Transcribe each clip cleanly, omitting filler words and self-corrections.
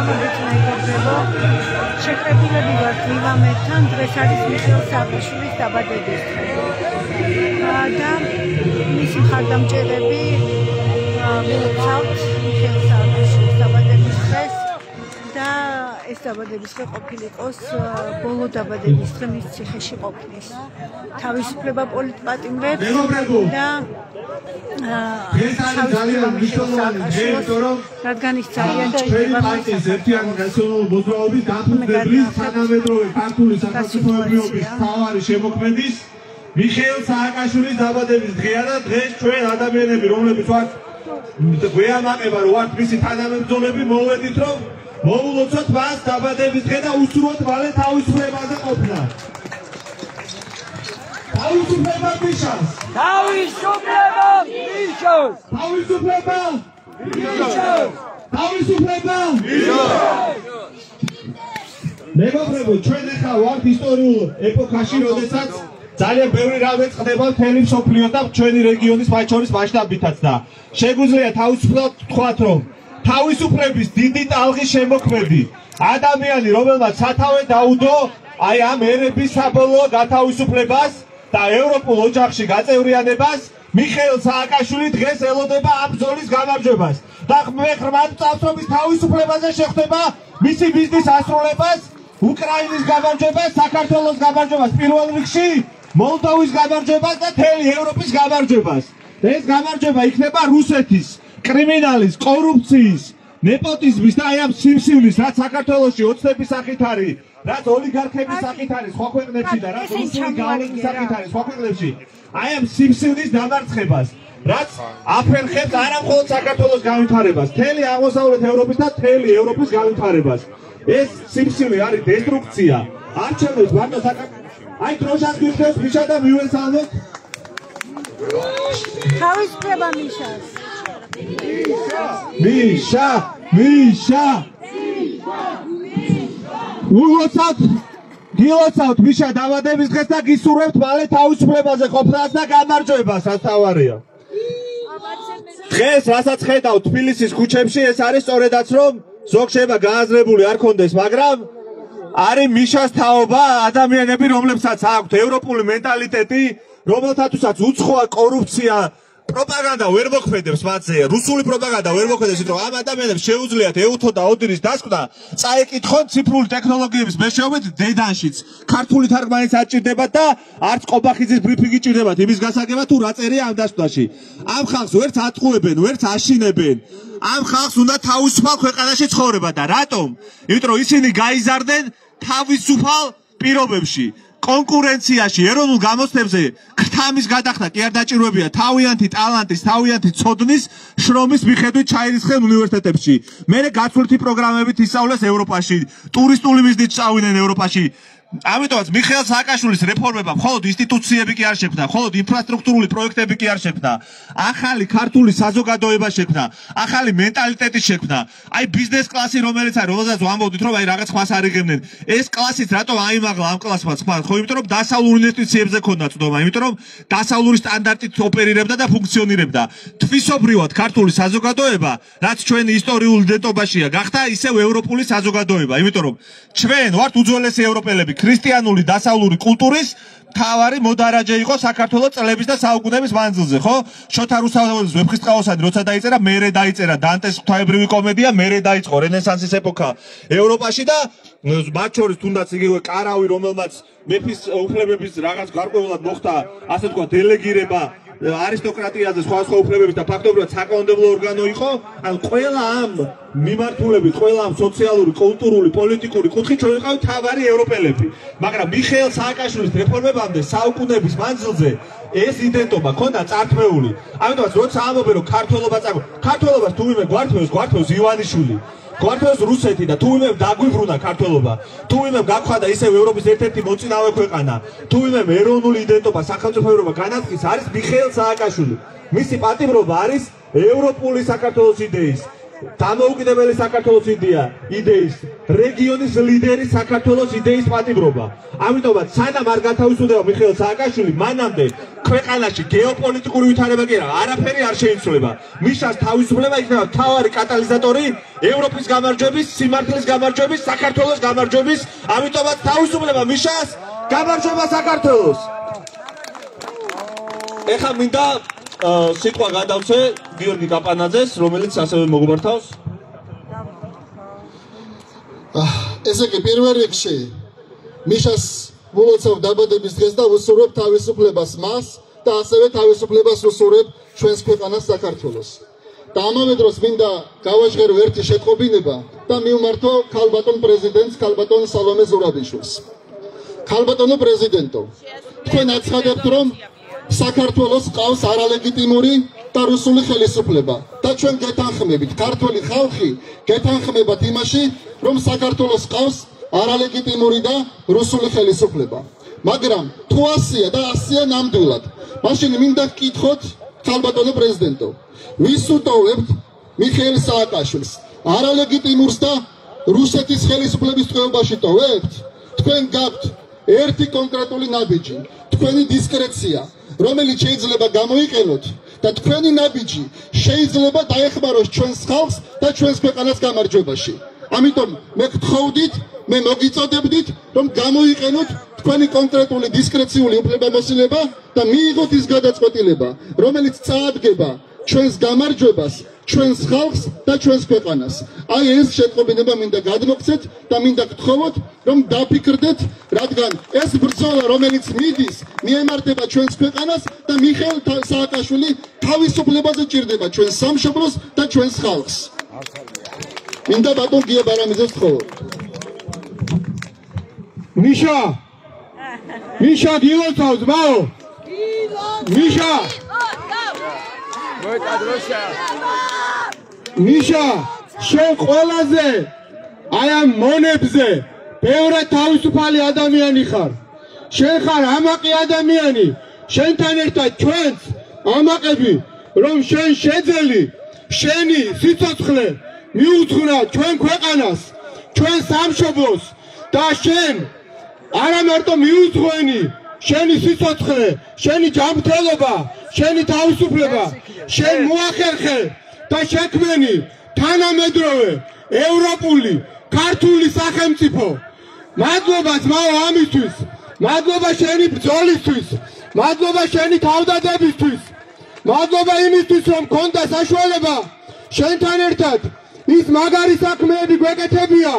გამოდით მეგობრებო, შეკრებილები ვართ მივამეთთან, დღეს არის მიხეილ სააკაშვილის დაბადების დღე. და მისი მხარდამჭერები მივუხავთ მიხეილ სააკაშვილის დაბადების დღეს და ეს დაბადების დღე ყოფილიყოს ბოლო დაბადების დღე მის ციხეში ყოფნის. თავისუფლება პოლიტპატიმრებს და ძალიან მნიშვნელოვანი დღეა, რომ რადგან ის ძალიან ჭირდება პარტიის ერთიანი ნაციონალური მოძრაობის დამფუძნებლის თანამედროვე ქართული სახელმწიფოებრიობის მთავარი შემოქმედის მიხეილ სააკაშვილის დაბადების დღეა და დღეს ჩვენ ადამიანები, რომლებიც ვართ გვეამაყება, რომ ვართ მისი თანამებრძოლები, მოვედით, რომ მოულოცოთ მას დაბადების დღე და უსურვოთ მალე თავისუფლებაზე ყოფნა. თავისუფლება მიშას! თავისუფლება მიშას! თავისუფლება მიშას! თავისუფლება მიშას! მეგობრებო, ჩვენ ახლა ვართ ისტორიულ ეპოქაში, როდესაც ძალიან ბევრი რამე ხდება მთელი მსოფლიო და ჩვენი რეგიონის მათ შორის მასშტაბითაც და შეგვიძლია თავისუფლად ვთქვათ, რომ თავისუფლების დიდი ტალღის შემოქმედი ადამიანი, რომელმაც სათავე დაუდო აი ამ ერების საბოლოო გათავისუფლებას და ევროპულ ოჯახში გაწევრიანებას, მიხეილ სააკაშვილი დღეს ელოდება ამ ბრძოლის გამარჯვებას და მე ღრმად წავს, რომ ის თავისუფლებაზე შეხვდება მისი ბიზნის ასრულებას, უკრაინის გამარჯვებას, საქართველოს გამარჯვებას, პირველ რიგში მოლდოვის გამარჯვებას და მთელი ევროპის გამარჯვებას. ეს გამარჯვება იქნება რუსეთის კრიმინალის, კორუფციის, ნეპოტიზმის და აი ამ სიმსივნის, რაც საქართველოში ოცნების სახით არის, რაც ოლიგარქების სახით არის სხვა ქვეყნებში და რაც რუსული გავლენის სახით არის სხვა ქვეყნებში, აი ამ სიმსივნის დამარცხებას, რაც აფერხებს არა მხოლოდ საქართველოს განვითარებას, მთელი აღმოსავლეთ ევროპის და მთელი ევროპის განვითარებას. ეს სიმსივნე არის დესტრუქცია. არჩევნებს მარტო აი დროშას გიხდებს მიშა და მივესალმოთ. თავისუფლება მიშას. მიშა, მიშა. ულოცავთ, გილოცავთ მიშა დაბადების დღეს და გისურვებთ მალე თავისუფლებაზე ყოფნას და გამარჯვებას, რაც თავარია. დღეს რასაც ხედავთ თბილისის ქუჩებში, ეს არის სწორედაც რომ ზოგ შეიძლება გააზრებული არ კონდეს, მაგრამ არის მიშას თაობა, ადამიანები, რომლებსაც აქვთ ევროპული მენტალიტეტი, რომელთათვისაც უცხოა კორუფცია, პროპაგანდა ვერ მოქმედებს მათზე, რუსული პროპაგანდა ვერ მოქმედებს, იმიტომ ამ ადამიანებს შეუძლიათ ეუთო და ოდირის დასკვნა, წაეკითხონ ციფრული ტექნოლოგიების მეშვეობით დედანშიც. ქართული თარგმანიც არ ჭირდებათ და არც ყობახიძის ბრიფინგი ჭირდებათ იმის გასაგებად თუ რა წერია ამ დასკვნაში. ამ ხალხს ვერც ატყუებენ, ვერც აშინებენ. ამ ხალხს უნდა თავისუფალ ქვეყანაში ცხოვრება და რატომ? იმიტომ რომ ისინი გაიზარდნენ თავისუფალ პირობებში. კონკურენციაში ეროვნულ გამოცდებზე ქთამის გადახდა კი არ დაჭირვებია თავიანთი ტალანტის, თავიანთი ცოდნის, შრომის მიხედვით ჩაირიცხენ უნივერსიტეტებში. მერე გაცვლითი პროგრამებით ისწავლეს ევროპაში, ტურისტული მიზნით წავიდნენ ევროპაში. ამიტომაც მიხეილ სააკაშვილის რეფორმება მხოლოდ ინსტიტუციები კი არ შექმნა, მხოლოდ ინფრასტრუქტურული პროექტები კი არ შექმნა. ახალი ქართული საზოგადოება შექმნა, ახალი მენტალიტეტი შექმნა. აი ბიზნეს კლასი რომელიც არის, რომელსაც ვამბობდით რომ აი რაღაც ხმას არიღებდნენ. ეს კლასიც რატომ აიმაღლა ამ კლასმა ხმა? ხო იმიტომ რომ დასავლურ ინვესტიციებზე ქონდა წვდომა, იმიტომ რომ დასავლური სტანდარტით ოპერირებდა და ფუნქციონირებდა. თვისობრივად ქართული საზოგადოება, რაც ჩვენი ისტორიული იდენტობაშია, გახდა ისევ ევროპული საზოგადოება, იმიტომ რომ ჩვენ ვართ უძველესი ევროპელები. ქრისტიანული დასავლური კულტურის მთავარი მოდარაჯე იყო საქართველოს წლების და საუკუნეების მანძილზე, ხო? შოთა რუსთაველის ვეფხისტყაოსანი როცა დაიწერა, მერე დაიწერა დანტეს ღვთაებრივი კომედია, მერე დაიწყო რენესანსის ეპოქა ევროპაში და მათ შორის თუნდაც იგივე კარავი, რომელმაც მეფის უფლებების რაღაც გარკვეულად მოხდა, ასე თქვა, დელეგირება არისტოკრატიაზე სხვადასხვა უფლებების და ფაქტობრივად საკანონმდებლო ორგანო იყო, ან ყველა ამ მიმართულებით, ყველა ამ სოციალური, კულტურული, პოლიტიკური კუთხით ჩვენ ვიყავით თავარი ევროპელები. მაგრამ მიხეილ სააკაშვილის რეფორმებამდე საუკუნეების მანძილზე ეს იდენტობა ქონდა წართმეული. ამიტომაც როცა ამბობენ რომ ქართველობა წაგო, ქართველობას თუ ვინმე გვართმევს ივანიშვილი. გვართმევს რუსეთი და თუ ვინმე დაგვიბრუნა ქართველობა, თუ ვინმე გაგხვდა ისევ ევროპის ერთ-ერთი მოწინავე ქვეყანა, თუ ვინმე ეროვნული იდენტობა, სახელმწიფოებრიობა განაწყის, არის მიხეილ სააკაშვილი. მისი პატიმრობა არის ევროპული საქართველოს იდეის, დამოუკიდებელი საქართველოს იდეის, რეგიონის ლიდერი საქართველოს იდეის პატიმრობა. ამიტომაც სანამ არ გათავისუფლდება მიხეილ სააკაშვილი, მანამდე ქვეყანაში გეოპოლიტიკური ვითარება კი არა, არაფერი არ შეიცვლება. მიშას თავისუფლება იქნება მთავარი კატალიზატორი ევროპის გამარჯვების, სიმართლის გამარჯვების, საქართველოს გამარჯვების, ამიტომაც თავისუფლება მიშას, გამარჯვება საქართველოს. ეხლა მინდა სიტყვა გადავცე გიორგი კაპანაძეს, რომელიც ასევე მოგმართავს. ესე იგი პირველ რიგში მიშას ვულოცავ დაბადების დღეს და ვუსურვებ თავისუფლებას მას და ასევე თავისუფლებას ვუსურვებ ჩვენს ქვეყანას საქართველოს. და ამავე დროს მინდა გავაჟღერო ერთი შეტყობინება და მივმართო ქალბატონ პრეზიდენტს, ქალბატონ სალომე ზურაბიშვილს. ქალბატონო პრეზიდენტო, თქვენ აცხადებთ, რომ საქართველოს ყავს არალეგიტიმური და რუსული ხელისუფლება და ჩვენ გეთანხმებით, ქართული ხალხი გეთანხმებათ იმაში, რომ საქართველოს ყავს არალეგიტიმური და რუსული ხელისუფლება. მაგრამ თუ ასია და ასია ნამდვილად, მაშინ მინდა გკითხოთ ქალბატონო პრეზიდენტო, ვის უტოვებთ მიხეილ სააკაშვილს? არალეგიტიმურს და რუსეთის ხელისუფლების ტყვეობაში ტოვებთ? თქვენ გაქვთ ერთი კონკრეტული ნაბიჯი, თქვენი დისკრეცია, რომელიც შეიძლება გამოიყენოთ და თქვენი ნაბიჯი შეიძლება დაეხმაროს ჩვენს ხალხს და ჩვენს ქვეყანას გამარჯვებაში. ამიტომ მე გთხოვდით, მე მოგიწოდებდით, რომ გამოიყენოთ თქვენი კონკრეტული დისკრეციული უფლებამოსილება და მიიღოთ ის გადაწყვეტილება, რომელიც წაადგება ჩვენს გამარჯვებას, ჩვენს ხალხს და ჩვენს ქვეყანას. აი ეს შეტყობინება მინდა გადმოგცეთ და მინდა გთხოვოთ, რომ დაფიქრდეთ, რადგან ეს ბრძოლა, რომელიც მიდის, მიემართება ჩვენს ქვეყანას და მიხეილ სააკაშვილი თავისუფლებაზე ჭირდება ჩვენს სამშობლოს და ჩვენს ხალხს. მინდა ბატონ გია ბარამიძეს გთხოვოთ. მიშა გილოცავს ბაო. მიშა მიშა შენ ყველაზე აი ამ მონებზე ბევრად თავისუფალი ადამიანი ხარ. შენ ხარ ამაყი ადამიანი. შენთან ერთად ჩვენც ამაყები, რომ შენ შეძელი შენი სიცოცხლე მიუძღვნა ჩვენ ქვეყანას, ჩვენ სამშობლოს და შენ არა მარტო მიუძღვენი შენი სიცოცხლე, შენი ჯანმრთელობა, შენი თავისუფლება, შენ მოახერხე და შექმენი თანამედროვე ევროპული ქართული სახელმწიფო. მადლობა ძმაო ამისთვის, მადლობა შენი ბრძოლისთვის, მადლობა შენი თავდადებისთვის, მადლობა იმისთვის, რომ გქონდა საშუალება შენთან ერთად ის მაგარი საქმეები გვეკეთებია,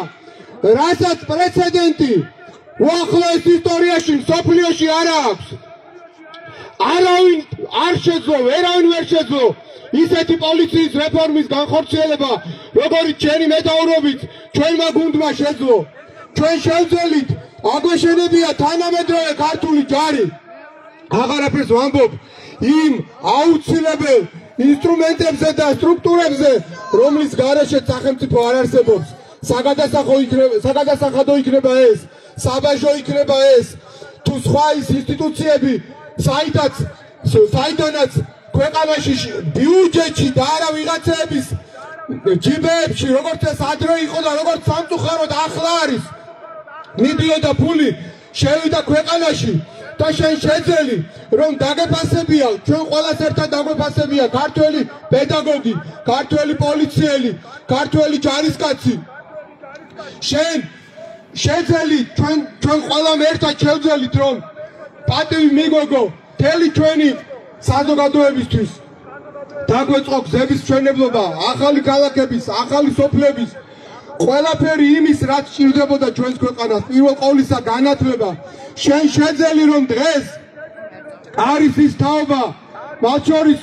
რასაც პრეცედენტი უახლოეს ისტორიაში მსოფლიოში არ აქვს. არავინ არ შეძლო, ვერავინ ვერ შეძლო ისეთი პოლიციის რეფორმის განხორციელება, როგორც ჩვენი მეთაურობით ჩვენმა გუნდმა შეძლო. ჩვენ შევძელით, აგვეშენებია თანამედროვე ქართული ჯარი. აღარაფერს ვამბობ იმ აუცილებელ ინსტრუმენტებზე და სტრუქტურებზე, რომლის გარეშე სახელმწიფო არ არსებობს. საგადასახადო იქნება ეს, საბაჟო იქნება ეს, თუ სხვა ის ინსტიტუციები, საიდანაც ქვეყანაში ბიუჯეტში და არა ვიღაცების ჯიბეებში, როგორც ეს ადრე იყო და როგორც სამწუხაროდ ახლა არის, მიდიოდა ფული, შევიდა ქვეყანაში და შენ შეძელი, რომ დაგეფასებია, ჩვენ ყველას ერთად დაგვეფასებია ქართველი პედაგოგი, ქართველი პოლიციელი, ქართველი ჯარისკაცი. შენ შეძელი, ჩვენ ყველამ ერთად შევძელით, რომ პატივი მიგოგო მთელი ჩვენი საზოგადოებისთვის. დაგვეწყო გზების მშენებლობა, ახალი ქალაქების, ახალი სოფლების, ყველაფერი იმის, რაც სჭირდებოდა ჩვენს ქვეყანას, პირველ ყოვლისა განათლება. შენ შეძელი, რომ დღეს არის ის თაობა, მათ შორის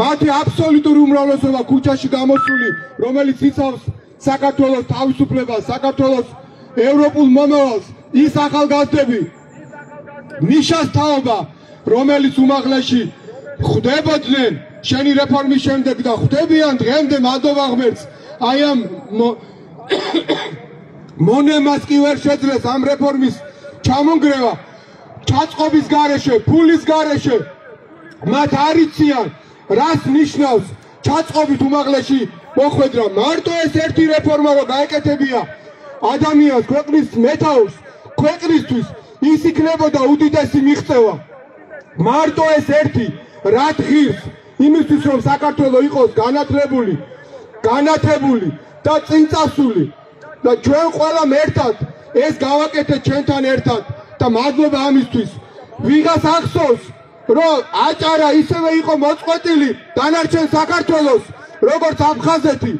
მათი აბსოლუტური უმრავლესობა ქუჩაში გამოსული, რომელიც იცავს საქართველოს თავისუფლებას, საქართველოს ევროპულ მომავალს, ის ახალგაზრდები, მიშას თაობა, რომელიც უმაღლესში ხვდებოდნენ შენი რეფორმის შემდეგ და ხვდებიან დღემდე, მადლობა ღმერთს, აი ამ მონემას კი ვერ შეძლეს ამ რეფორმის ჩამონგრევა, ჩაწყობის გარეშე, ფულის გარეშე, მათ არ იციან, რას ნიშნავს ჩაწყობით უმაღლესში მოხვედრა. მარტო ეს ერთი რეფორმა რომ გაეკეთებია ადამიანს, ქვეყნის მეთაურს, ქვეყნისთვის, ის იქნებოდა უდიდესი მიღწევა. მარტო ეს ერთი რა ღირს იმისთვის რომ საქართველოს იყოს განათლებული და წინწასული და ჩვენ ყველამ ერთად ეს გავაკეთეთ ჩვენთან ერთად და მადლობა ამისთვის ვიღას ახსოვს რომ აჭარა ისევე იყო მოწყვეტილი დანარჩენ საქართველოს როგორც აფხაზეთი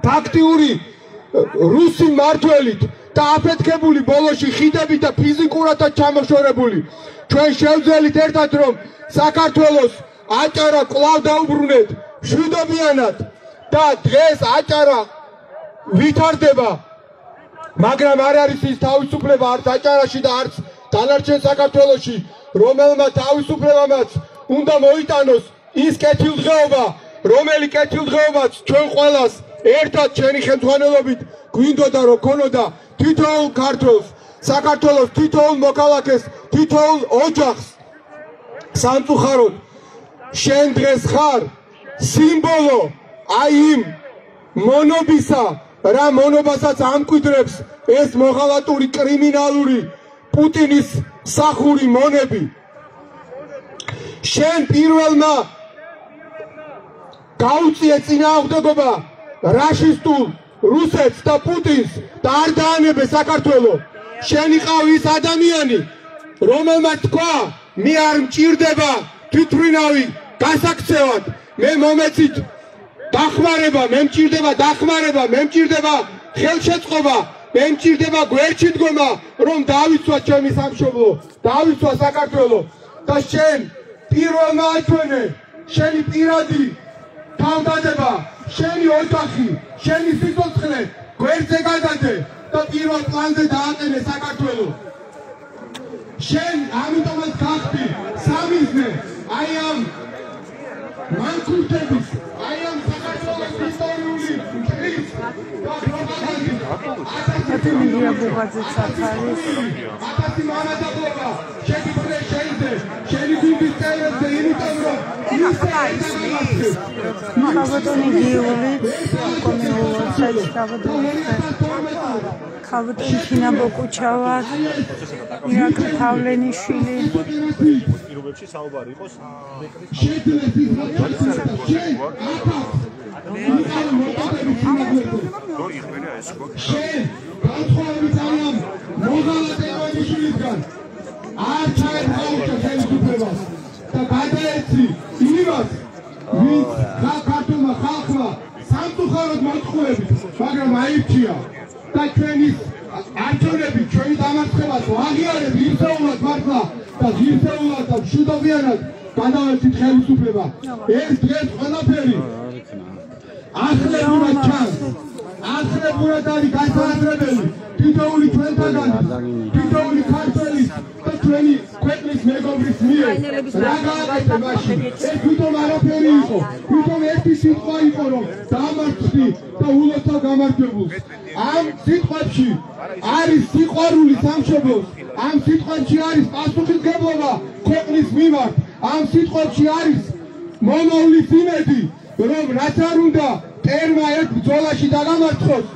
ფაქტიური რუსი მმართველით და აფეთქებული ბოლოში ხიდებით და ფიზიკურადაც ჩამოშორებული ჩვენ შევძელით ერთად რომ საქართველოს აჭარა კვლავ დაუბრუნეთ მშვიდობიანად და დღეს აჭარა ვითარდება მაგრამ არ არის ის თავისუფლება არც აჭარაში და არც დანარჩენ საქართველოში რომელმა თავისუფლებამაც უნდა მოიტანოს ის კეთილდღეობა რომელი კეთილდღეობაც ჩვენ ყველას ერთად ჩვენი ხელმძღვანელობით გვინდოდა რომ ქონოდა თითოეულ ქართველს საქართველოს თითოეულ მოქალაქეს თითოეულ ოჯახს სამწუხაროდ შენ დღეს ხარ სიმბოლო აი იმ მონობისა რა მონობასაც ამკვიდრებს ეს მოღალატური კრიმინალური პუტინის სახური მონები შენ პირველმა გაუწიე წინააღმდეგობა რაშისტულ რუსეთს და პუტინს და არ დაანებე საქართველოს შენ იყავ ის ადამიანი რომელმაც თქვა მე არ მჭირდება თვითმფრინავი გასაქცევად მე მომეცით დახმარება მე მჭირდება დახმარება მე მჭირდება ხელშეწყობა მე მჭირდება გვერდში დგომა რომ დავიცვა ჩემი სამშობლო დავიცვა საქართველოს და შენ პირველმა აჩვენე შენი პირადი თავდადება შენი ოჯახი შენი სიცოცხლე გვერდზე გადადე და პირველ პლანზე დააყენე საქართველოს შენ ამიტომაც გახდი სამიზნე აი ამ მანქურტების აი ამ საქართველოს ისტორიული მტრის და პროპაგანდის ატენილია ბუბაძეც აქ არის ათასი მანადაბლობა შეგიბრე შენზე შენი გუნდის წევრებზე იმიტომ რომ ხავატონი გიული კომიულსაც ხავატონი ხავატონი ქინაბოკუჩავარ ირაკლი თავლენიშვილი პირობებში საუბარი იყოს და გადაეცი იმას ვინც ქართულმა ხალხმა სამწუხაროდ მოწყობებით მაგრამ აირჩია და ჩვენის არჩევნები ჩვენი დამარცხებას ვაღიარებ ერთეულად მართლა და ერთეულად და მშვიდობიანად გადავეცით ხელისუფლება ეს დღეს ყველაფერი ახლებურად ჩანს ახლებურად არის გასააზრებელი თითოეული ჩვენთაგანი თითოეული ქართველის და ჩვენი ქვეყნის მეგობრის მიერ რა გააკეთე მაშინ ეს თვითონ არაფერი იყო თვითონ ერთი სიტყვა იყო რომ დამარცხდი და ულოცავ გამარჯვებულს ამ სიტყვებში არის სიყვარული სამშობლოს ამ სიტყვებში არის პასუხისმგებლობა ქვეყნის მიმართ ამ სიტყვებში არის მომავლის იმედი რომ რაც არ უნდა ტერმა ერთ ბრძოლაში დაგამარცხოს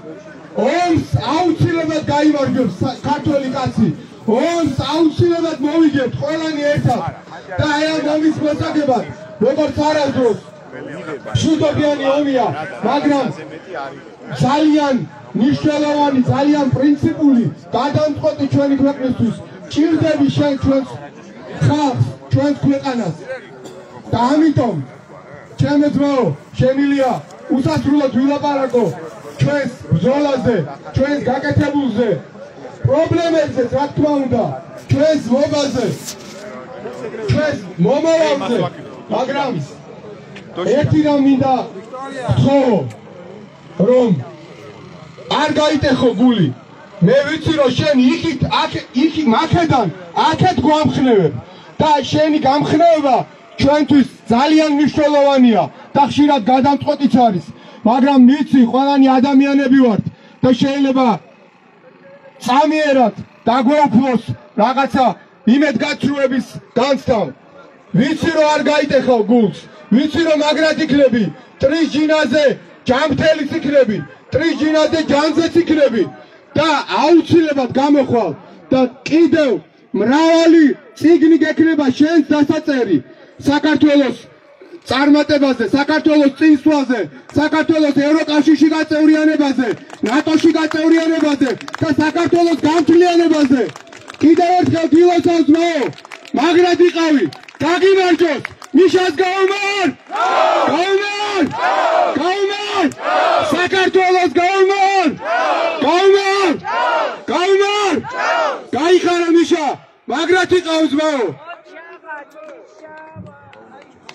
ომს აუცილებლად გაიმარჯვებს ქართველი კაცი ომს აუცილებლად მოვიგებთ ყველანი ერთად და აი ამ ომის მოსაგებად როგორც არასდროს მშვიდობიანი ომია მაგრამ ძალიან მნიშვნელოვანი ძალიან პრინციპული გადამწყვეტი ჩვენი ქვეყნისთვის ჭირდები შენ ჩვენს ხალხს ჩვენს ქვეყანას და ამიტომ ჩემო ძმაო შემილია უსასრულოდ ვილაპარაკო ჩვენს ბრძოლაზე ჩვენს გაკეთებულზე პრობლემებზე რა თქმა უნდა ჩვენს მობაზე ჩვენს მომავალზე მაგრამ ერთი რამ მინდა ვთხოვო რომ არ გაიტეხო გული მე ვიცი რომ შენ იქით მაქედან აქეთ გვამხნევებ და შენი გამხნევება ჩვენთვის ძალიან მნიშვნელოვანია და ხშირად გადამწყვეტიც არის მაგრამ ვიცი ყველანი ადამიანები ვართ და შეიძლება წამიერად დაგვეუფლოს რაღაცა იმედგაცრუების განცდამ ვიცი რომ არ გაიტეხავ გულს ვიცი რომ მაგრად იქნები ტრის ჯინაზე ჯანმრთელიც იქნები ტრის ჯინაზე ჯანზეც იქნები და აუცილებლად გამოხვალ და კიდევ მრავალი წიგნი გექნება შენს დასაწერი საქართველოს წარმატებაზე, საქართველოს წინსვლაზე, საქართველოს ევროკავშირში გაწევრიანებაზე, ნატოში გაწევრიანებაზე და საქართველოს გამთლიანებაზე. კიდევ ერთხელ გილოცავთ მოო, მაგრად იყავი, გაგიმარჯოს, მიშას გაუმარ! გაუმარ! გაუმარ! საქართველოს გაუმარ! გაუმარ! გაუმარ! გაიხარა მიშა, მაგრად იყავს მოო!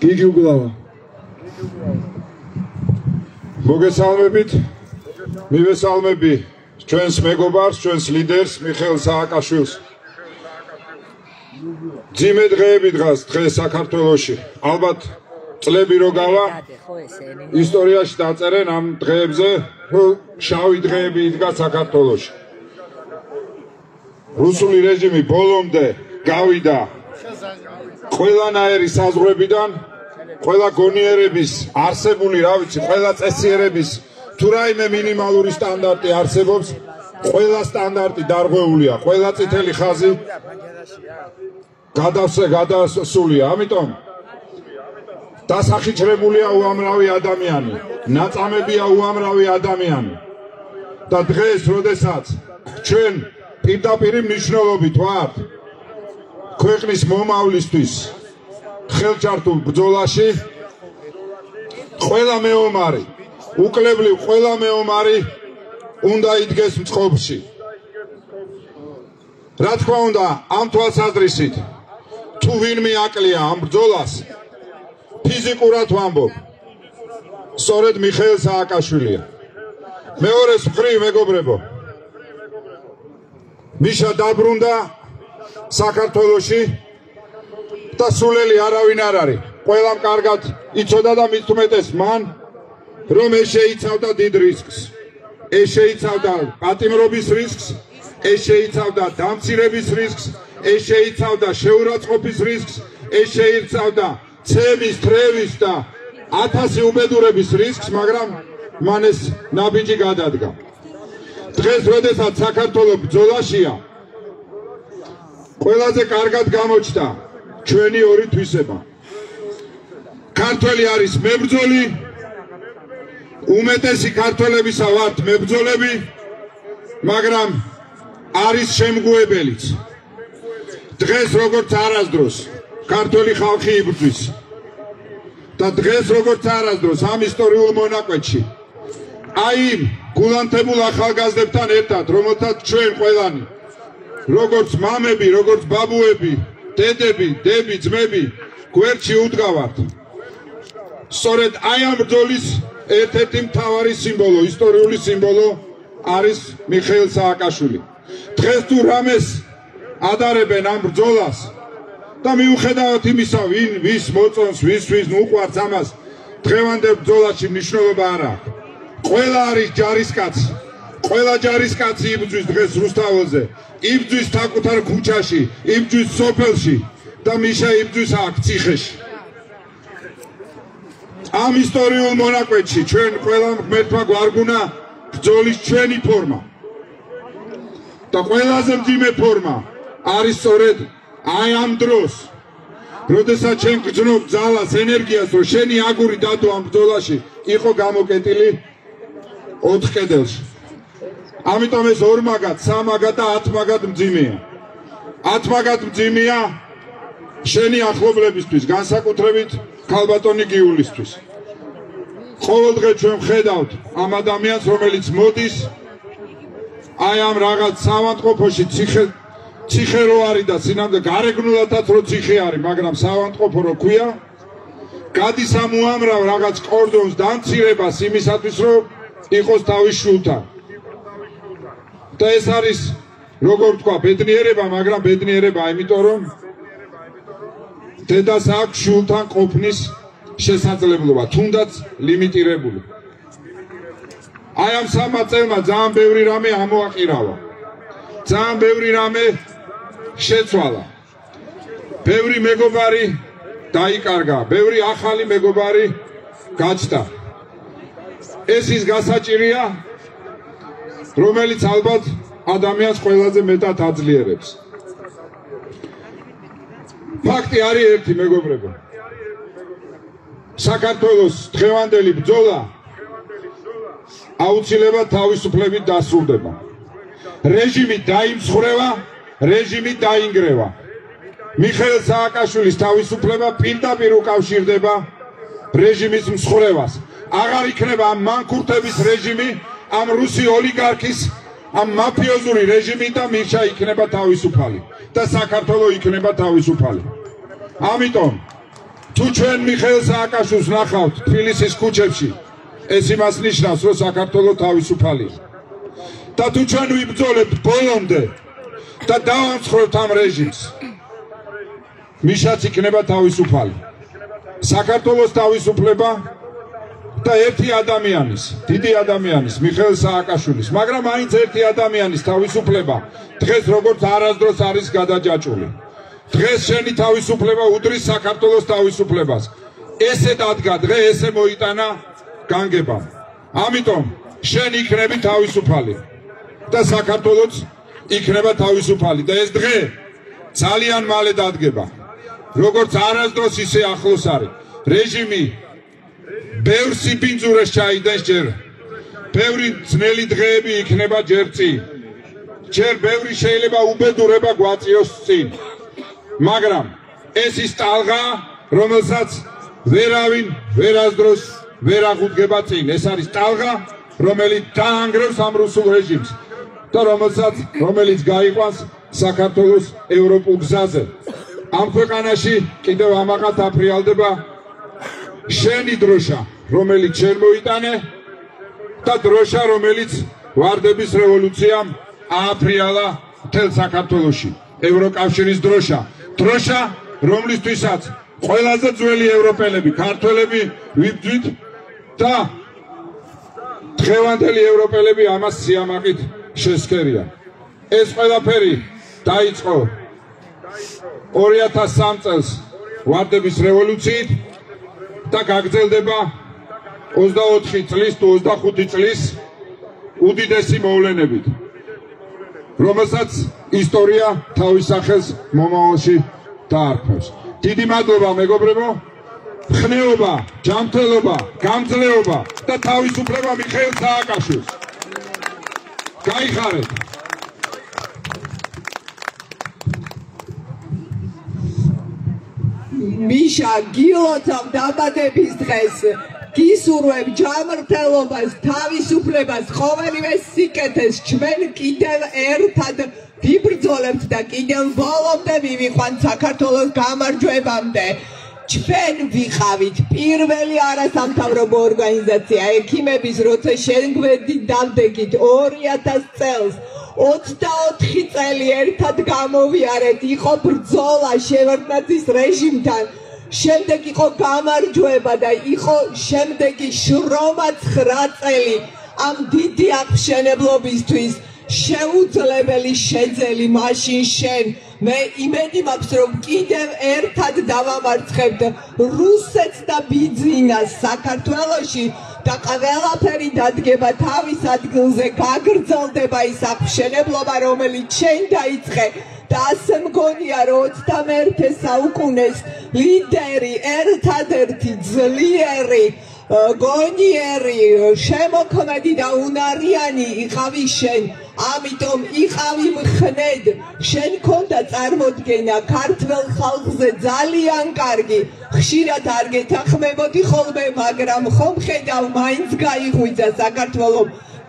გიგი უგლავა. მოგესალმებით. მივესალმები ჩვენს მეგობარს, ჩვენს ლიდერს მიხეილ სააკაშვილს. ძიმე დღეები დღეს საქართველოში. ალბათ წლები რო გავა, ისტორიაში დაწერენ ამ დღეებზე, შავი დღეები იდგა საქართველოში. რუსული რეჟიმი ბოლომდე გავიდა ყველანაირი საზღვრებიდან, ყველა გონიერების არსებული, რა ვიცი, ყველა წესიერების თუ რაიმე მინიმალური სტანდარტი არსებობს, ყველა სტანდარტი დარღვეულია, ყველა წითელი ხაზი გადასულია. ამიტომ დასახიჩრებულია უამრავი ადამიანი, ნაწამებია უამრავი ადამიანი. და დღეს, როდესაც ჩვენ პირდაპირ მნიშვნელობით ვართ ქვეყნის მომავლისთვის ხელჩართულ ბრძოლაში, ყველა მეომარი, უკლებლივ ყველა მეომარი უნდა იდგეს მწყობში. რა თქმა უნდა, ამ თვალსაზრისით თუ ვინმე აკლია ამ ბრძოლას, ფიზიკურად ვამბობ, სწორედ მიხეილ სააკაშვილია. მეორეს მხრივ, მეგობრებო, მიშა დაბრუნდა საქართველოში და სულელი არავინ არ არის. ყველამ კარგად იცოდა და მით უმეტეს მან, რომ ეს შეიცავდა დიდ რისკს. ეს შეიცავდა პატიმრობის რისკს, ეს შეიცავდა დამცირების რისკს, ეს შეიცავდა შეურაცხყოფის რისკს, ეს შეიცავდა ცემის, თრევის და 1000 უბედურების რისკს, მაგრამ მან ეს ნაბიჯი გადადგა. დღეს, როდესაც საქართველო ბრძოლაშია, ყველაზე კარგად გამოჩნდა ჩვენი ორი თვისება. ქართველი არის მებრძოლი, უმეტესი ქართველებისა ვართ მებრძოლები, მაგრამ არის შემგუებელიც. დღეს როგორც არასდროს ქართველი ხალხი იბრძვის და დღეს როგორც არასდროს ამ ისტორიულ მონაკვეთში აი იმ გულანთებულ ახალგაზრდებთან ერთად, რომელთაც ჩვენ ყველანი როგორც მამები, როგორც ბაბუები, დედები, დები, ძმები გვერდში უდგავართ. სწორედ აი ამ ბრძოლის ერთ-ერთი მთავარი სიმბოლო, ისტორიული სიმბოლო არის მიხეილ სააკაშვილი. დღეს თუ რამეს ადარებენ ამ ბრძოლას და მიუხედავად იმისა, ვის მოწონს, ვის უყვარს ამას, დღევანდელ ბრძოლაში მნიშვნელობა არ აქვს. ყველა არის ჯარისკაცი. ყველა ჯარისკაცი იბრძვის დღეს რუსთაველზე, იბრძვის საკუთარ ქუჩაში, იბრძვის სოფელში და მიშა იბრძვის აქ ციხეში. ამ ისტორიულ მონაკვეთში ჩვენ ყველა ღმერთმა გვარგუნა ბრძოლის ჩვენი ფორმა. და ყველაზე მძიმე ფორმა არის სწორედ აი ამ დროს, როდესაც ჩვენ გძნობ ძალას, ენერგიას, რომ შენი აგური დადო ამ ბრძოლაში იყო გამოკეტილი 4 კედელში. ამიტომ ეს 2 მაგად, 3 მაგად და 10 მაგად მძიმეა. 10 მაგად მძიმეა შენი ახლობლებისთვის, განსაკუთრებით ქალბატონი გიულისთვის. ყოველდღე ჩვენ ვხედავთ ამ ადამიანს, რომელიც მოდის აი ამ რაღაც საავადმყოფოში, ციხე რო არის და სინამდვილე გარეგნულადაც რო ციხე არის, მაგრამ საავადმყოფო რო ქვია, გადის ამ უამრავ რაღაც კორდონს დამცირებას იმისათვის, რომ იყოს თავის შულთან. და ეს არის, როგორ ვთქვა, ბედნიერება, მაგრამ ბედნიერება იმიტომ, რომ დედას აქვს შულთან ყოფნის შესაძლებლობა, თუნდაც ლიმიტირებული. აი ამ 3 წელმა ძალიან ბევრი რამე ამოაყირავა. ძალიან ბევრი რამე შეცვალა. ბევრი მეგობარი დაიკარგა, ბევრი ახალი მეგობარი გაჩნდა. ეს ის გასაჭირია, რომელიც ალბათ ადამიანს ყველაზე მეტად აძლიერებს. ფაქტი არის ერთი მეგობრებო. საქართველოს დღევანდელი ბრძოლა აუცილებლად თავისუფლებით დასრულდება. რეჟიმი დაიმსხვრევა, რეჟიმი დაინგრევა. მიხეილ სააკაშვილის თავისუფლება პირდაპირ უკავშირდება რეჟიმის მსხვრევას. აღარ იქნება ამ მანქურთების რეჟიმი, ამ რუსი ოლიგარქის, ამ მაფიოზური რეჟიმი და მიშა იქნება თავისუფალი და საქართველო იქნება თავისუფალი. ამიტომ თუ ჩვენ მიხეილ სააკაშვილს ნახავთ თბილისის ქუჩებში, ეს იმას ნიშნავს, რომ საქართველო თავისუფალია. და თუ ჩვენ ვიბრძოლებთ ბოლომდე და დავამსხვრევთ ამ რეჟიმს, მიშაც იქნება თავისუფალი. საქართველოს თავისუფლება და ერთი ადამიანის, დიდი ადამიანის, მიხეილ სააკაშვილის, მაგრამ მაინც ერთი ადამიანის თავისუფლება დღეს როგორც არასდროს არის გადაჯაჭვული. დღეს შენი თავისუფლება უდრის საქართველოს თავისუფლებას. ესე დადგა დღე, ესე მოიტანა განგებამ. ამიტომ შენ იქნები თავისუფალი და საქართველოც იქნება თავისუფალი და ეს დღე ძალიან მალე დადგება. როგორც არასდროს ისე ახლოს არის. რეჟიმი ბევრ სიბინძურეს ჩაიდენს ჯერ. ბევრი ძნელი დღეები იქნება ჯერ წინ. ჯერ ბევრი შეიძლება უბედურება გვაწიოს წინ. მაგრამ ეს ის ტალღა, რომელსაც ვერავინ ვერასდროს ვერ აღუდგება წინ. ეს არის ტალღა, რომელიც დაანგრევს ამ რუსულ რეჟიმს და რომელიც გაიყვანს საქართველოს ევროპულ გზაზე. ამ ქვეყანაში კიდევ ამაყად აფრიალდება შენი დროშა, რომელიც შენ მოიტანე და დროშა, რომელიც ვარდების რევოლუციამ ააფრიალა მთელ საქართველოში. ევროკავშირის დროშა, დროშა, რომლისთვისაც ყველაზე ძველი ევროპელები, ქართველები ვიბრძვით და დღევანდელი ევროპელები ამას სიამაყით შესქერიან. ეს ყველაფერი დაიწყო 2003 წელს ვარდების რევოლუციით და გაგრძელდება 24 წლის თუ 25 წლის უდიდესი მოვლენებით, რომელსაც ისტორია თავის სახელს მომავალში დაარქვევს. დიდი მადლობა მეგობრებო, ხნეობა, ჯანმრთელობა, გამძლეობა და თავისუფლება მიხეილ სააკაშვილს. გაიხარეთ. მიშა, გილოცავ დაბადების დღეს, გისურვებ ჯანმრთელობას, თავისუფლებას, ყოველივე სიკეთეს. ჩვენ კიდევ ერთად ვიბრძოლებთ და კიდევ ბოლომდე მივიყვანთ საქართველოს გამარჯვებამდე. ჩვენ ვიყავით პირველი არასამთავრობო ორგანიზაცია ექიმების, როცა შენგვერდით დავდეგით 2000 წელს. 24 წელი ერთად გამოვიარეთ, იყო ბრძოლა შევარდნაძის რეჟიმთან, შემდეგ იყო გამარჯვება და იყო შემდეგი შრომა 9 წელი ამ დიდი აღმშენებლობისთვის. შეუძლებელი შეძელი მაშინ შენ. მე იმედი მაქვს, რომ კიდევ ერთად დავამარცხებთ რუსეთს და ბიძინას საქართველოში და ყველაფერი დადგება თავის ადგილზე, გაგრძელდება ის აღმშენებლობა, რომელიც შენ დაიწყე. და ასე მგონია, რომ 21 საუკუნეს ლიდერი, ერთადერთი ძლიერი, გონიერი, შემოქმედი და უნარიანი იყავი შენ. ამიტომ იყავი მხნედ, შენ ქონდა წარმოდგენა ქართველ ხალხზე ძალიან კარგი. ხშირად არ გეთანხმებოდი ხოლმე, მაგრამ ხომ ხედავ, მაინც გაიღვიძა საქართველომ.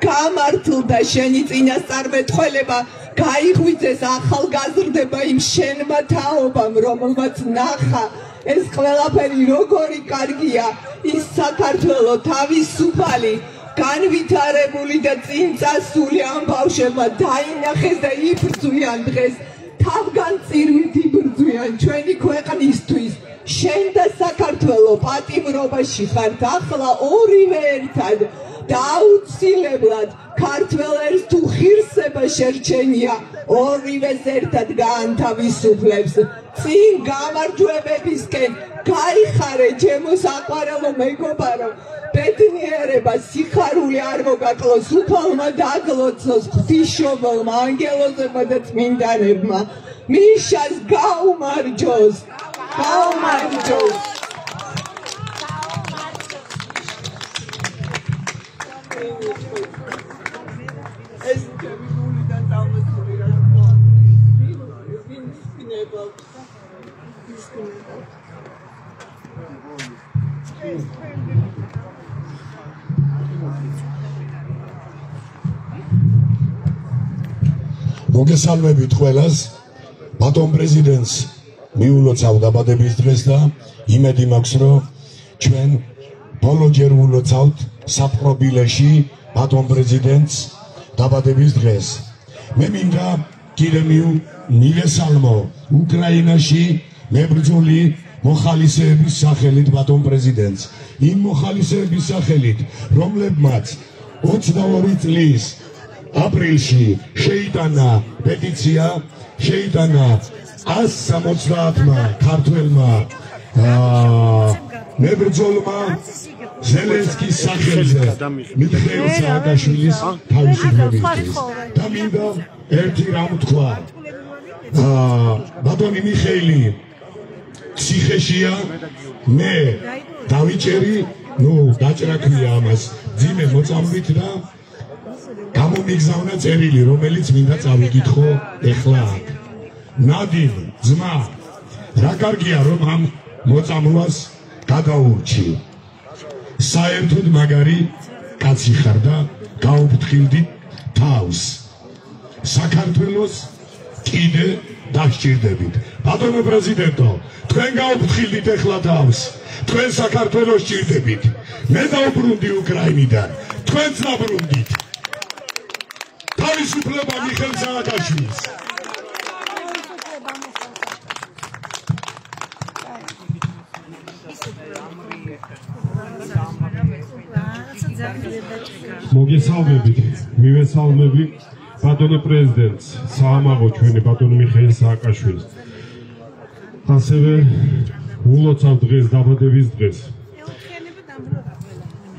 გამართლდა შენი წინასწარმეტყველება, გაიღვიძეს ახალგაზრდება იმ შენმა თაობამ, რომელმაც ნახა ეს ყველაფერი როგორი კარგია. ის საქართველო თავისუფალი, განვითარებული და წინ წასული ამ ბავშვებმა დაინახეს და იბრძვიან დღეს. თავგან წირვით იბრძვიან ჩვენი ქვეყნისთვის. შენ და საქართველო პატიმრობაში ხართ ახლა ორივე ერთად და აუცილებლად ქართველ ერს თუ ღირსება შერჩენია, ორივეს ერთად გაანთავისუფლებს. წინ გამარჯვებებისკენ გაიხარე ჩემო საყვარელო მეგობარო. ბედნიერება, სიხარული არ მოგაკლოს, უფალმა დაგლოცოს ღვთისმშობელმა, ანგელოზებმა და წმინდანებმა. მიშას გაუმარჯოს. გაუმარჯოს. ეს ჩემი დამოსული რა თქმა უნდა. ვინ სკინება? მოგესალმებით ყველას. ბატონ პრეზიდენტს მიულოცავ დაბადების დღეს და იმედი მაქვს, რომ ჩვენ ბოლოჯერ ულოცავთ საპყრობილეში ბატონ პრეზიდენტს დაბადების დღეს. მე მინდა კიდე მივესალმო უკრაინაში მებრძოლი მოხალისეების სახელით ბატონ პრეზიდენტს. იმ მოხალისეების სახელით, რომლებმაც 22 წლის აპრილში შეიტანა პეტიცია, შეიტანა 170-მა ქართველმა მებრძოლმა ზელენსკის სახელზე მიხეილ სააკაშვილის თავისუფლებისთვის. და მინდა ერთი რამ თქვა. ბატონი მიხეილი ციხეშია, მე დავიჭერი, დაჭრა ქვია ამას, ძიმე მოწამვით და გამომიგზავნა წერილი, რომელიც მინდა წავიკითხო ეხლა აქ. ნადიმ, ძმა, რა კარგია რომ ამ მოწამვლას გადაურჩი. საერთოდ მაგარი კაცი ხარ და გაუფრთხილდი თავს. საქართველოს კიდე დასჭირდებით. ბატონო პრეზიდენტო, თქვენ გაუფრთხილდით ეხლა თავს. თქვენ საქართველოს სჭირდებით. მე დავბრუნდი უკრაინიდან, თქვენც დაბრუნდით. თავისუფლება მიხეილ სააკაშვილს. მოგესალმებით, მივესალმები ბატონო პრეზიდენტს, საამაღო ჩვენი ბატონო მიხეილ სააკაშვილს. ასევე ულოცავ დღეს დაბადების დღეს.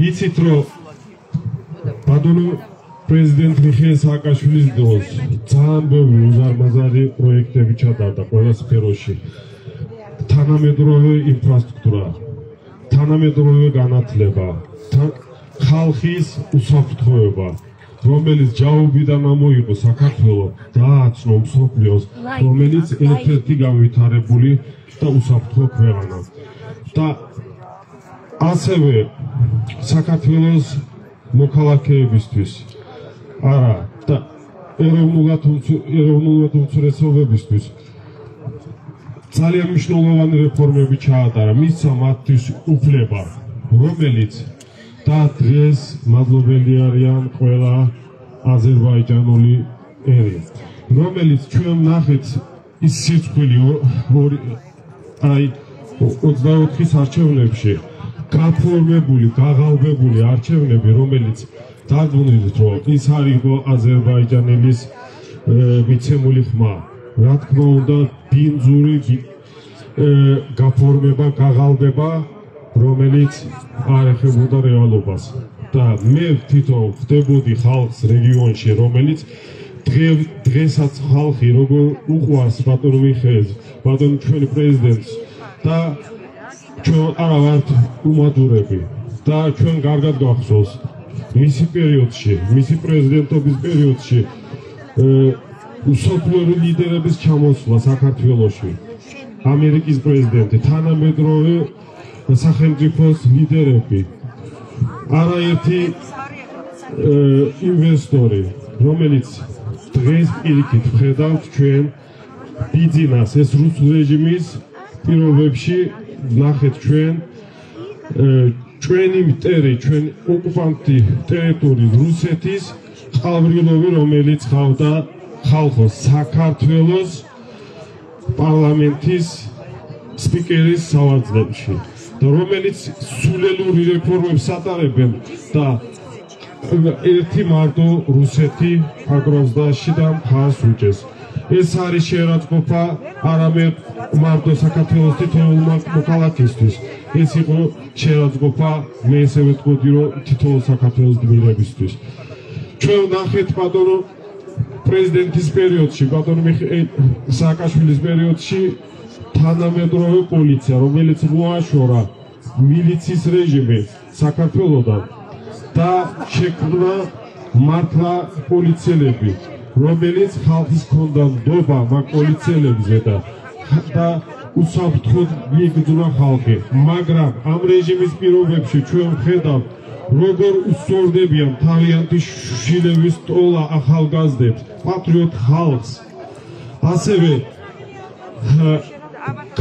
იცით რომ ბატონო პრეზიდენტ მიხეილ სააკაშვილის დროს ძალიან ბევრი უზარმაზარი პროექტები ჩატარდა ყველა სფეროში. თანამედროვე ინფრასტრუქტურა, თანამედროვე განათლება, ხალხის უსაფრთხოება, რომელიც ჯაობიდან ამოიღო საქართველო, დააცნო მსოფლიოს, რომელიც ერთ-ერთი განვითარებული და უსაფრთხო ქვეყანა. და ასევე საქართველოს მოქალაქეებისთვის არა და ეროვნულად უმცირესობებისთვის ძალიან მნიშვნელოვანი რეფორმები ჩაატარა, მისცა მათთვის უფლება, რომელიც და დღეს მადლობელი არიან ყველა აზერბაიჯანული ერი, რომელიც ჩვენ ნახეთ ის სიცხვილი 24-ის არჩევნებში გაფორმებული, გაღალბებული არჩევნები, რომელიც დარწმუნდით, რომ ის არ იყო აზერბაიჯანელის მიცემული ხმა. რა თქმა უნდა, ბინძური გაფორმება, გაღალბება, რომელიც არ ეხებოდა რეალობას. და მე თვითონ ხდებოდი ხალხს რეგიონში, რომელიც დღესაც ხალხი როგორ უყვარს ბატონ მიხეილს, ბატონ ჩვენი პრეზიდენტს და ჩვენ არა ვართ უმადურები და ჩვენ კარგად გახსოვს მისი პერიოდში, მისი პრეზიდენტობის პერიოდში მსოფლიო ლიდერების ჩამოსვლა საქართველოში. ამერიკის პრეზიდენტი, თანამედროვე სახელმწიფოს ლიდერები, არაერთი ინვესტორი, რომელიც დღეს პირიქით ვხედავთ ჩვენ ბიძინას, ეს რუსულ რეჟიმის პირობებში ნახეთ ჩვენი მტერი, ჩვენ ოკუპანტი ტერიტორიის რუსეთის ყალბილოვი, რომელიც ხავდა ხალხოს საქართველოს პარლამენტის სპიკერის სავარძლებში და რომელიც სულელური რეფორმებს ატარებენ და ერთი მარტო რუსეთი აგროვსდაში და მხარს უჭერს. ეს არის შეერაცხყოფა არამედ მარტო საქართველოს თითოეულ მოქალაქისთვის. ეს იყო შეერაცხყოფა, მე ესე ვეთქვი, რომ თითოეულ საქართველოს გმირებისთვის. ჩვენ ნახეთ ბატონო პრეზიდენტის პერიოდში, ბატონ მიხეილ სააკაშვილის პერიოდში თანამედროვე პოლიცია, რომელიც მოაშორა მილიციის რეჟიმი საქართველოსთან და შექმნა მართლა პოლიციელები, რომელიც ხალხის ჰქონდა ნდობა მაგ პოლიციელებზე და უსაფრთხოდ მიეგრძნა ხალხი, მაგრამ ამ რეჟიმის პირობებში ჩვენ ვხედავთ, როგორ უსწორდებიან თავიანთი შვილების ტოლა ახალგაზრდებს, პატრიოტ ხალხს, ასევე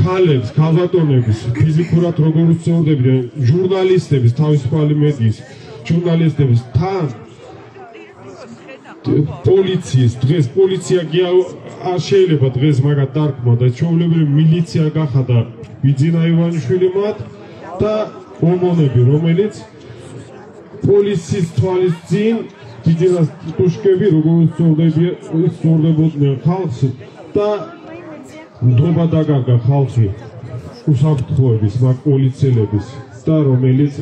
ქალებს, ქალბატონებს ფიზიკურად როგორ უსწორდებიან ჟურნალისტების, თავისუფალი მედიის ჟურნალისტების თან პოლიციის დღეს პოლიცია არ შეიძლება დღეს მაგათ დარქმა და ჩვეულებრივი მილიცია გახადა ბიძინა ივანიშვილი მათ და ომონები, რომელიც პოლიციის თვალის წინ ბიძინას ტიტუშკები როგორ უსწორდებოდნენ ხალხს და ნდობა დაგარგა ხალხი უსაფრთხოების მაგ პოლიციელების და რომელიც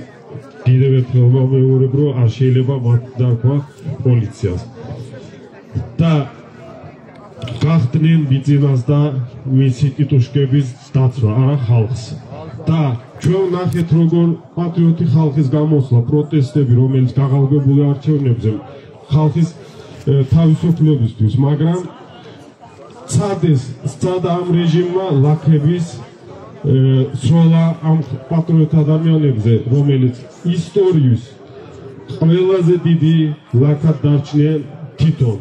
კიდევ ერთხელ ვამეორებ, რომ არ შეიძლება მათ დარქვა პოლიციას და გახდნენ ბიძინას და მისი ტიტუშკების დაცვა, არა ხალხს. და ჩვენ ნახეთ როგორ პატრიოტი ხალხის გამოსვლა, პროტესტები, რომელიც გაღალბებული არჩევნებზე ხალხის თავისუფლებისთვის, მაგრამ სცადა ამ რეჟიმმა ლაქების სროლა ამ პატრიოტ ადამიანებზე, რომელიც ისტორიის ყველაზე დიდი ლაქად დარჩნენ თვითონ.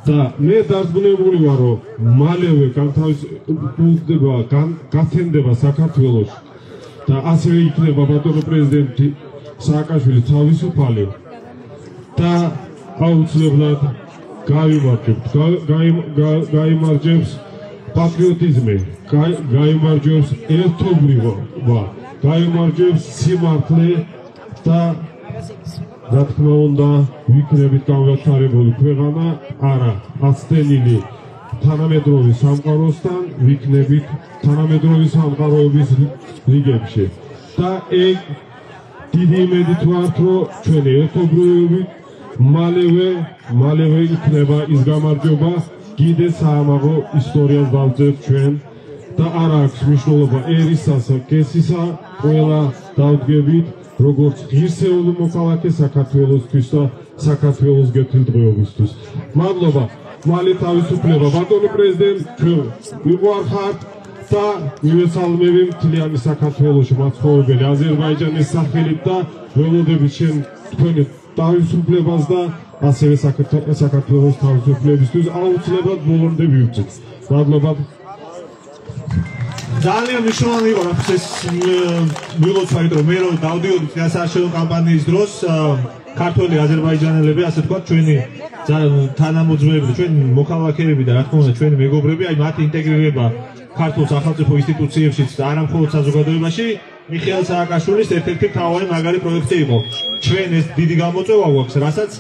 და მე დარწმუნებული ვარ, რომ მალევე გათენდება საქართველოს და ასევე იქნება ბატონო პრეზიდენტი სააკაშვილი თავისუფალი და აუცილებლად გაიმარჯვებს პატრიოტიზმი, გაიმარჯვებს ერთობლივობა, გაიმარჯვებს სიმართლე და რა თქმა უნდა ვიქნებით განვითარებული ქვეყანა, არა აცდენილი თანამედროვე სამყაროსთან, ვიქნებით თანამედროვე სამყაროების რიგებში და ეგ დიდი იმედით ვართ, რომ ჩვენი ერთობლივობით მალევე იქნება ის გამარჯვება, კიდე საამაღო ისტორიას დავწერთ ჩვენ და არ აქვს მნიშვნელობა ერისასა, კესისა, ყველა დავდგებით როგორც ღირსეული მოქალაქე საქართველოსთვის და საქართველოს გეთილდღეობისთვის. მადლობა, მალე თავისუფლება, ბატონო პრეზიდენტ, ჩვენ მიყვარხართ და მივესალმები მთლიანი საქართველოში მაცხოვრებელი აზერბაიჯანის სახელით და ველოდებით თქვენი თავისუფლებას და ასევე საქართველოს თავისუფლებისთვის აუცილებლად ბოლომდე მივწევთ. მადლობა. ძალიან მნიშვნელოვანი იყო ეს მილოცვა, იმიტომ რომ მე რომ დავდიოდი საარჩევნო კამპანიის დროს ქართველი აზერბაიჯანელები, ასე თქვა, ჩვენი თანამოძმეები, ჩვენი მოქალაქეები და რა თქმა უნდა ჩვენი მეგობრები, აი მათი ინტეგრირება ქართულ სახელმწიფო ინსტიტუციებში და არა მხოლოდ საზოგადოებაში მიხეილ სააკაშვილის ერთ-ერთი მთავარი მაგარი პროექტი იყო. ჩვენ ეს დიდი გამოწვევა გვაქვს, რასაც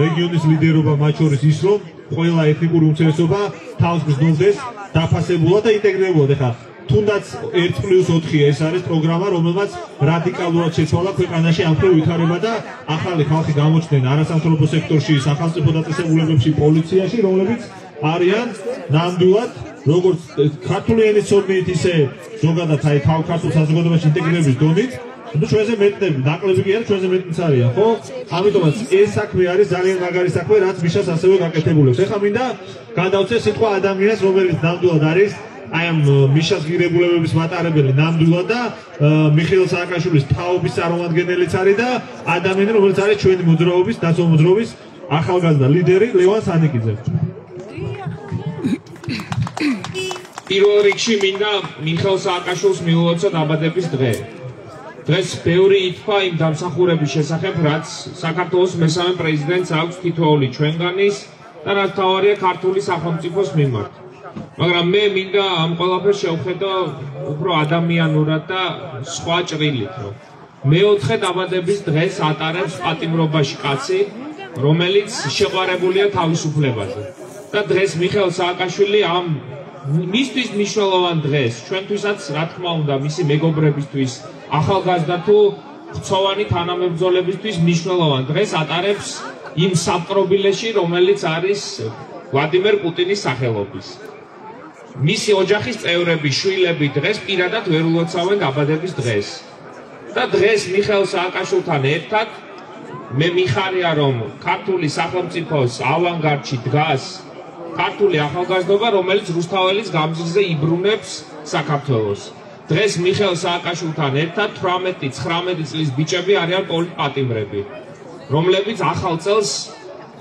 რეგიონის ლიდერობა მათ შორის ის რომ ყველა ეთნიკური უმცირესობა თავს გრძნობს დაფასებულად და ინტეგრირებულად. ეხლა თუნდაც 1+4 ეს არის პროგრამა, რომელმაც რადიკალურად შეცვალა ქვეყანაში ამ ხრივ ვითარება და ახალი ხალხი გამოჩნდნენ არასამთავრობო სექტორში, სახელმწიფო დაწესებულებებში, პოლიციაში, რომლებიც არიან ნამდვილად როგორც ქართული ენის ცოდნით, ისე ზოგადად აი ქართულ საზოგადოებაში ინტეგრირების დონით, ну ჩვენზე მეტნები, ნაკლები კი არა, ჩვენზე მეტიც არიან, ხო? ამიტომაც ეს საქმე არის ძალიან მაგარი საქმე, რაც მიშას ასევე გაკეთებულებს. ეხლა მინდა გადავწე სიტყვა ადამიანს, რომელიც ნამდვილად არის აი ამ მიშას ღირებულებების მატარებელი ნამდვილად და მიხეილ სააკაშვილის თაობის წარმომადგენელიც არის და ადამიანი, რომელიც არის ჩვენი მოძრაობის, დაცვა მოძრაობის ახალგაზრდა ლიდერი ლევან სანიკიძე. პირველ რიგში მინდა მიხეილ სააკაშვილს მიულოცო დაბადების დღე. დღეს ბევრი ითქვა იმ დამსახურების შესახებ, რაც საქართველოს მესამე პრეზიდენტს აქვს თითოეული ჩვენგანის და რაც თავარია ქართული სახელმწიფოს მიმართ. მაგრამ მე მინდა ამ ყველაფერს შევხედო უფრო ადამიანურად და სხვა ჭრილით, რომ მეოთხე დაბადების დღეს ატარებს პატიმრობაში კაცი, რომელიც შეყვარებულია თავისუფლებაზე. და დღეს მიხეილ სააკაშვილი ამ მისთვის მნიშვნელოვან დღეს, ჩვენთვისაც რა თქმა უნდა, მისი მეგობრებისთვის, ახალგაზრდა თუ ხცოვანი თანამებრძოლებისთვის მნიშვნელოვან დღეს ატარებს იმ საპყრობილეში, რომელიც არის ვლადიმერ პუტინის სახელობის. მისი ოჯახის წევრები, შვილები დღეს პირადად ვერ ულოცავენ დაბადების დღეს. და დღეს მიხეილ სააკაშვილთან ერთად მე მიხარია რომ ქართული სახელმწიფოს ავანგარდში დგას ქართული ახალგაზრდობა, რომელიც რუსთაველის გამზირზე იბრუნებს საქართველოს. დღეს მიხეილ სააკაშვილთან ერთად 18-19 წლის ბიჭები არიან პოლიტპატიმრები, რომლებიც ახალ წელს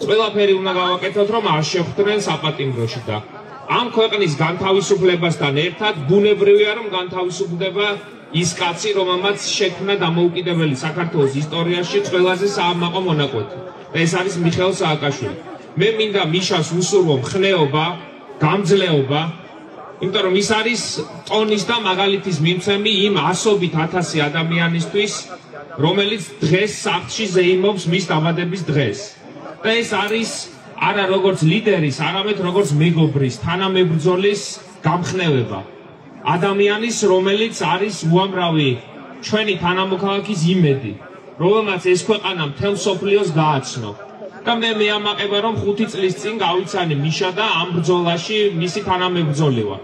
ყველაფერი უნდა გავაკეთოთ, რომ არ შეხვდნენ საპატიმროში და ამ ქვეყნის განთავისუფლებასთან ერთად ბუნებრივია რომ განთავისუფლდება ის კაცი, რომელმაც შექმნა დამოუკიდებელი საქართველოს ისტორიაში ყველაზე საამაყო მონაკვეთი. და ეს არის მიხეილ სააკაშვილი. მე მინდა მიშას ვუსურვო მხნეობა, გამძლეობა, იმიტომ რომ ის არის ტონის და მაგალითის მიმცემი იმ ასობით ათასი ადამიანისთვის, რომელიც დღეს სახლში ზეიმობს მის დაბადების დღეს. და ეს არის არა როგორც ლიდერის, არამედ როგორც მეგობრის, თანამებრძოლის გამხნევება. ადამიანის, რომელიც არის უამრავი ჩვენი თანამოქალაქის იმედი, რომელმაც ეს ქვეყანა მთელ მსოფლიოს გააცნო. და მე მეამაყება რომ 5 წლის წინ გავიცანი მიშა და ამ ბრძოლაში მისი თანამებრძოლი ვარ.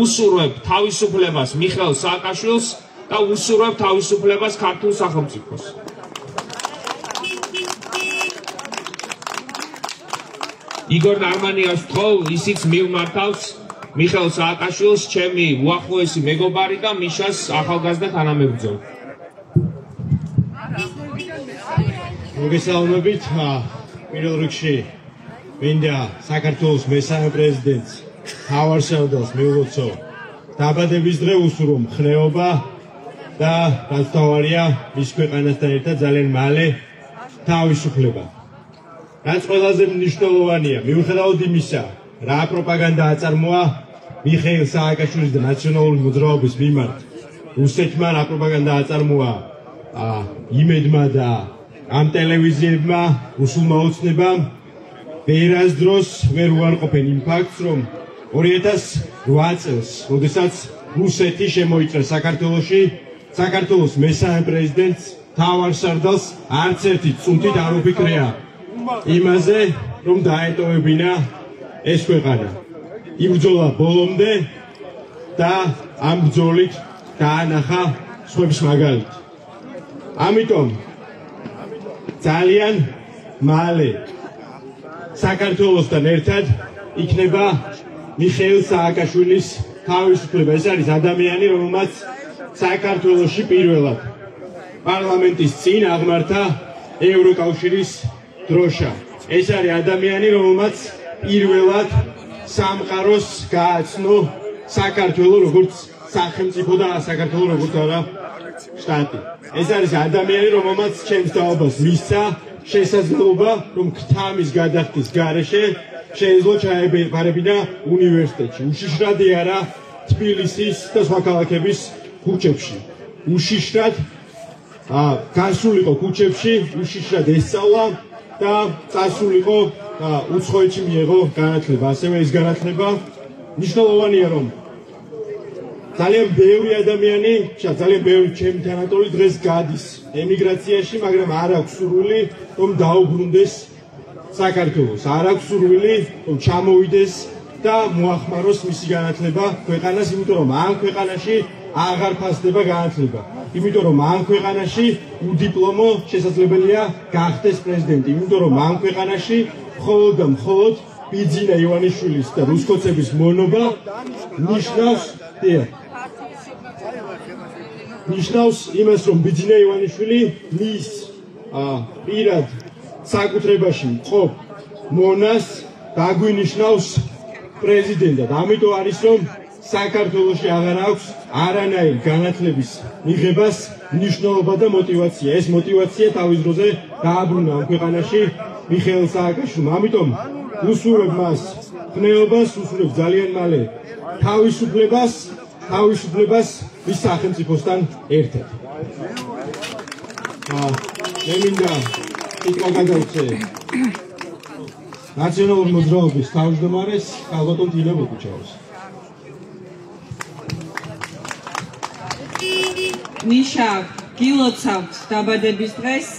უსურვებ თავისუფლებას მიხეილ სააკაშვილს და უსურვებ თავისუფლებას ქართულ სახელმწიფოს. იგორ ნარმანიას ვთხოვ, ისიც მივმართავს მიხეილ სააკაშვილს, ჩემი უახლოესი მეგობარი და მიშას ახალგაზრდა თანამებრძოლი. მოგესალმებით. პირველ რიგში მინდა საქართველოს მესამე პრეზიდენტს თავარ სევდალს მივულოცო დაბადების დღე უსურვო მხნეობა და რაც თავარია მის ქვეყანასთან ერთად ძალიან მალე თავისუფლება. რაც ყველაზე მნიშვნელოვანია, მიუხედავად იმისა, რა პროპაგანდა აწარმოა მიხეილ სააკაშვილის და ნაციონალური მოძრაობის მიმართ, რუსეთმა რა პროპაგანდა აწარმოა იმედმა და ამ ტელევიზიებმა, რუსულმა ოცნებამ ვერასდროს ვერ უარყოფენ იმ ფაქტს, რომ 2008 წელს, როდესაც რუსეთი შემოიჭრა საქართველოში, საქართველოს მესამე პრეზიდენტს თავარ სარდალს არც ერთი წუთით არ უფიქრია იმაზე, რომ დაეტოვებინა ეს ქვეყანა. იბრძოლა ბოლომდე და ამ ბრძოლით დაანახა სხვების მაგალითი. ამიტომ ძალიან მალე საქართველოსთან ერთად იქნება მიხეილ სააკაშვილის თავისუფლება. ეს არის ადამიანი, რომელმაც საქართველოში პირველად პარლამენტის წინ აღმართა ევროკავშირის დროშა. ეს არის ადამიანი, რომელმაც პირველად სამყაროს გააცნო საქართველოს როგორც სახელმწიფო და საქართველოს როგორც არა შტატი. ეს არის ადამიანი, რომელმაც ჩემს თაობას მისცა შესაძლებლობა, რომ ქთამის გადახდის გარეშე შეეძლო ჩაებარებინა უნივერსიტეტში. უშიშრად არა თბილისის და სხვა ქალაქების ქუჩებში. უშიშრად გასულიყო ქუჩებში, უშიშრად ესწავლა და წასულიყო უცხოეთში მიიღო განათლება. ასევე ეს განათლება მნიშვნელოვანია, რომ ძალიან ბევრი ადამიანი, ძალიან ბევრი ჩემი თანატოლი დღეს გადის ემიგრაციაში, მაგრამ არ აქვს სურვილი, რომ დაუბრუნდეს საქართველოს. არ აქვს სურვილი, რომ ჩამოვიდეს და მოახმაროს მისი განათლება ქვეყანას, იმიტომ რომ ამ ქვეყანაში აღარ ფასდება განათლება. იმიტომ რომ ამ ქვეყანაში უდიპლომო შესაძლებელია გახდეს პრეზიდენტი. იმიტომ რომ ამ ქვეყანაში მხოლოდ და მხოლოდ ბიძინა ივანიშვილის და რუსკოცების მონობა ნიშნავს იმას, რომ ბიძინა ივანიშვილი მის პირად საკუთრებაში მყოფ მონას დაგვინიშნავს პრეზიდენტად. ამიტომ არის, რომ საქართველოში აღარ აქვს არანაირ განათლების მიღებას მნიშვნელობა და мотивация. ეს мотивация თავის დროზე დააბრუნა ამ ქვეყანაში მიხეილ სააკაშვილმა. ამიტომ უსურვებ მას ხნეობას, უსურვებ ძალიან მალე თავისუფლებას მის სახელმწიფოსთან ერთად. მე მინდა თვითონ გადავწე ნაციონალური მოძრაობის თავმჯდომარეს ქალბატონ დილა ბოკუჩაოს. მიშა, გილოცავთ დაბადების დღეს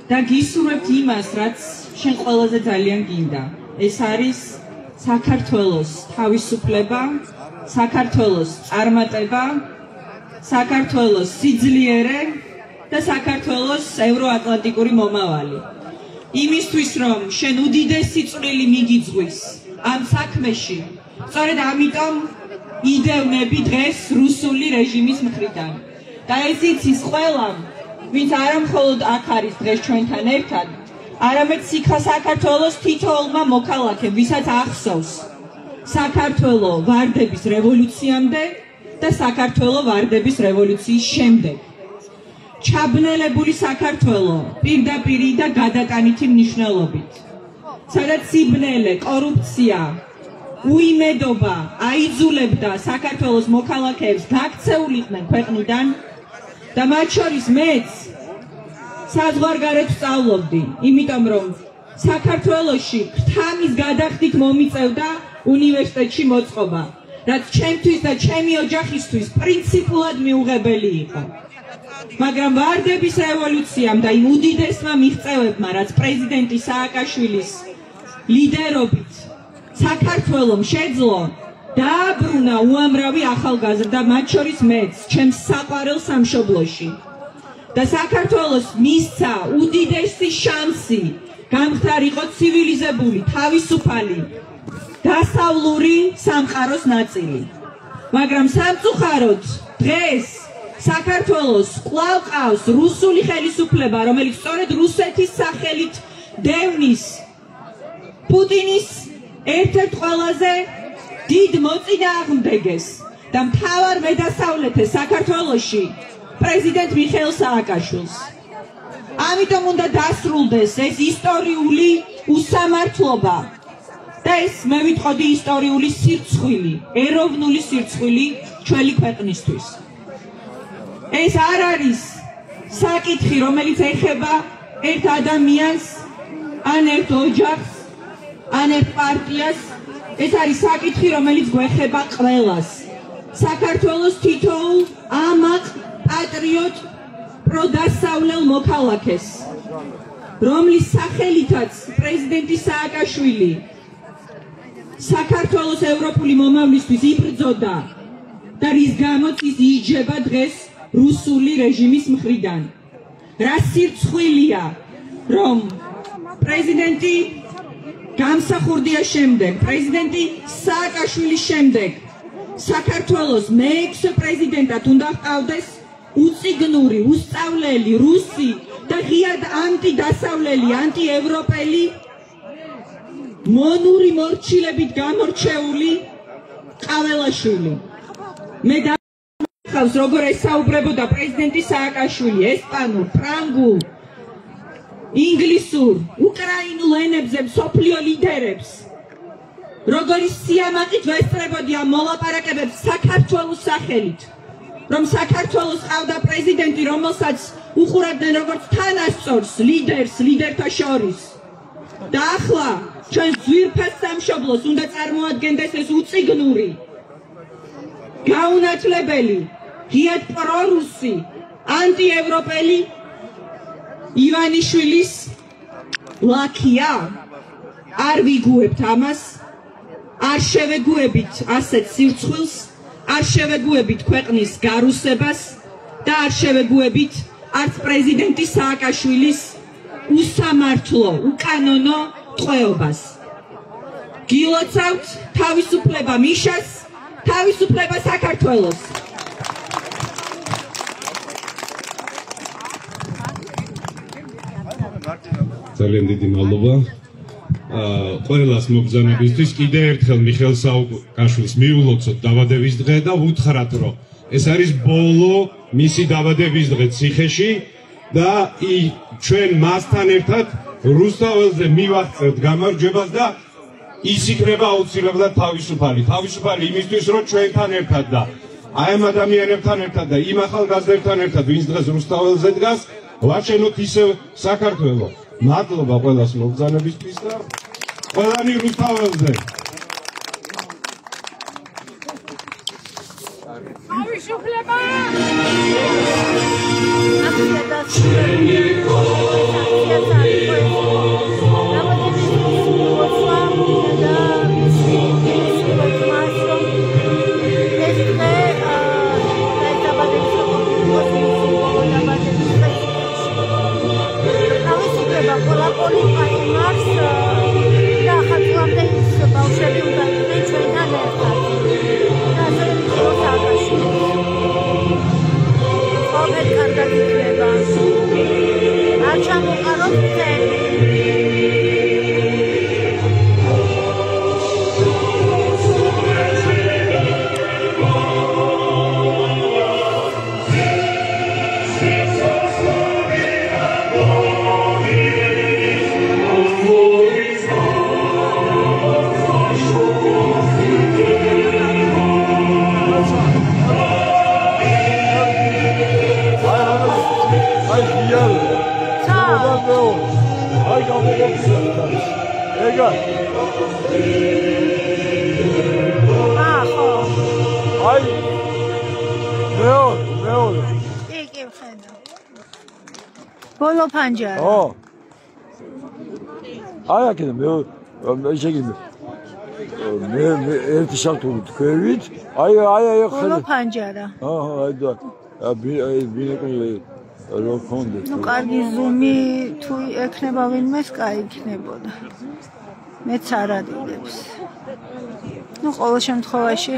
და გისურვებთ იმას, რაც შენ ყველაზე ძალიან გინდა. ეს არის საქართველოს თავისუფლება, საქართველოს წარმატება, საქართველოს სიძლიერე და საქართველოს ევროატლანტიკური მომავალი. იმისთვის რომ შენ უდიდესი წვლილი მიგიძღვის ამ საქმეში, სწორედ ამიტომ იდევნები დღეს რუსული რეჟიმის მხრიდან. და ეს იცის ყველამ, ვინც არა მხოლოდ აქ არის დღეს ჩვენთან ერთად, არამედ საქართველოს თითოეულმა მოქალაქემ, ვისაც ახსოვს საქართველო ვარდების რევოლუციამდე და საქართველო ვარდების რევოლუციის შემდეგ. ჩაბნელებული საქართველო პირდაპირი და გადატანითი მნიშვნელობით, სადაც სიბნელე, კორუფცია, უიმედობა აიძულებდა საქართველოს მოქალაქეებს გაქცეულიყვნენ ქვეყნიდან და მათ შორის მეც საზღვარგარეთ ვსწავლობდი, იმიტომ რომ საქართველოში ქრთამის გადახდით მომიწევდა უნივერსიტეტში მოწყობა, რაც ჩემთვის და ჩემი ოჯახისთვის პრინციპულად მიუღებელი იყო. მაგრამ ვარდების რევოლუციამ და იმ უდიდესმა მიღწევებმა, რაც პრეზიდენტი სააკაშვილის ლიდერობით საქართველომ შეძლო, დააბრუნა უამრავი ახალგაზრდა, მათ შორის მეც, ჩემს საყვარელ სამშობლოში. და საქართველოს მისცა უდიდესი შანსი გამხდარიყო ცივილიზებული, თავისუფალი, დასავლური სამყაროს ნაწილი. მაგრამ სამწუხაროდ დღეს საქართველოს კვლავ ყავს რუსული ხელისუფლება, რომელიც სწორედ რუსეთის სახელით დევნის პუტინის ერთ-ერთ ყველაზე დიდ მოწინააღმდეგეს და მთავარ მედასავლეთეს საქართველოში პრეზიდენტ მიხეილ სააკაშვილს. ამიტომ უნდა დასრულდეს ეს ისტორიული უსამართლობა და ეს მე ვიტყოდი ისტორიული სირცხვილი, ეროვნული სირცხვილი ჩვენი ქვეყნისთვის. ეს არ არის საკითხი, რომელიც ეხება ერთ ადამიანს, ან ერთ ოჯახს, ან ერთ პარტიას, ეს არის საკითხი, რომელიც გვეხება ყველას. საქართველოს თითოეულ ამაყ პატრიოტ პროდასავლელ მოქალაქეს, რომლის სახელითაც პრეზიდენტი სააკაშვილი საქართველოს ევროპული მომავლისთვის იბრძოდა და რის გამოც ის იჯება დღეს რუსული რეჟიმის მხრიდან. რა სირცხვილია, რომ პრეზიდენტი გამსახურდია შემდეგ, პრეზიდენტი სააკაშვილის შემდეგ საქართველოს მე-6 პრეზიდენტად უნდა ჰყავდეს უწიგნური, უსწავლელი, რუსი და ღიად ანტიდასავლელი, ანტიევროპელი, მონური მორჩილებით გამორჩეული ყაველაშვილი. მე ხავს როგორ ესაუბრებოდა პრეზიდენტი სააკაშვილი ესპანურ, ფრანგულ, ინგლისურ, უკრაინულ ენებზე მსოფლიო ლიდერებს, როგორი სიამაყით ვესწრებოდია მოლაპარაკებებს საქართველოს სახელით, რომ საქართველოს ყავდა პრეზიდენტი, რომელსაც უყურებდნენ როგორც თანასწორს, ლიდერს, ლიდერთა შორის. და ახლა ჩვენ ძვირფას სამშობლოს უნდა წარმოადგენდეს ეს უწიგნური, გაუნათლებელი, ღიად პრორუსი, ანტიევროპელი ივანიშვილის ლაქია. არ ვიგუებთ ამას, არ შევეგუებით ასეთ სირცხვილს, არ შევეგუებით ქვეყნის გარუსებას და არ შევეგუებით არც პრეზიდენტი სააკაშვილის უსამართლო, უკანონო ტყვეობას. გილოცავთ თავისუფლება მიშას, თავისუფლება საქართველოს. ძალიან დიდი მადლობა. ყველას მოგზაურობისთვის კიდევ ერთხელ მიხეილ სააკაშვილის მიულოცოთ დაბადების დღე და ვუთხრათ, რომ ეს არის ბოლო მისი დაბადების დღე ციხეში და ჩვენ მასთან ერთად რუსთაველზე მივაღწევთ გამარჯვებას და ის იქნება აუცილებლად თავისუფალი. თავისუფალი იმისთვის, რომ ჩვენთან ერთად და აი ამ ადამიანებთან ერთად და იმ ახალგაზრდებთან ერთად, ვინც დღეს რუსთაველზე დგას, ვაჩენოთ ისევ საქართველო. მადლობა ყველას მოგზაურობისთვის და ყველანი რუსთაველზე. თავისუფლება! ჩვენი პოლიტიკა იმარს და ხალხამდე ის ბავშვები უნდა იყვნენ ჩვენთან ერთად. და ასე მიხეილ სააკაშვილი. ყოველ კარგად იქნება. არ ჩამოყაროთ მთელი. ბოლო ფანჯარა. აი აქედან მე შეგიძლია მე ერთი საფთული თქვევით. აი ბოლო ფანჯარა. აი და ბინეკი რო კონდე. ნუ კარგი ზუმი თუ ექნება ვინმეს, კაი იქნებოდა. მეც არ ადიდებს. ნუ ყოველ შემთხვევაში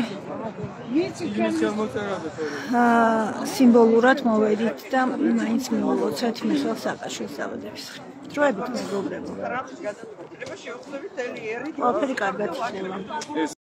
სიმბოლურად მოვედით და მაინც მივულოცეთ მიხეილ სააკაშვილის დაბადების დღე. დროებით მეგობრებო. ყველაფერი კარგად იქნება.